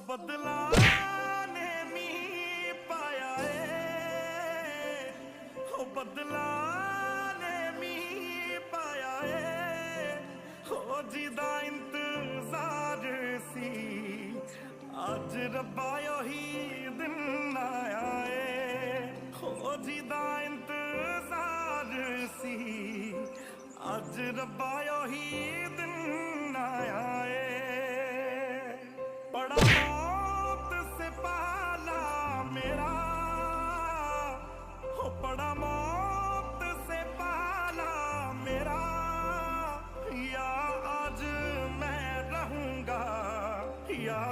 बदला ने मी पाया हो बदला ने मी पाया हो जिदा इंतजार सी अज रब्बा ही दिन आया हो जिदा इंतजार सी अज रब्बा ही दिन आया बड़ा मौत से पाला मेरा हो बड़ा मौत से पाला मेरा या आज मैं रहूंगा या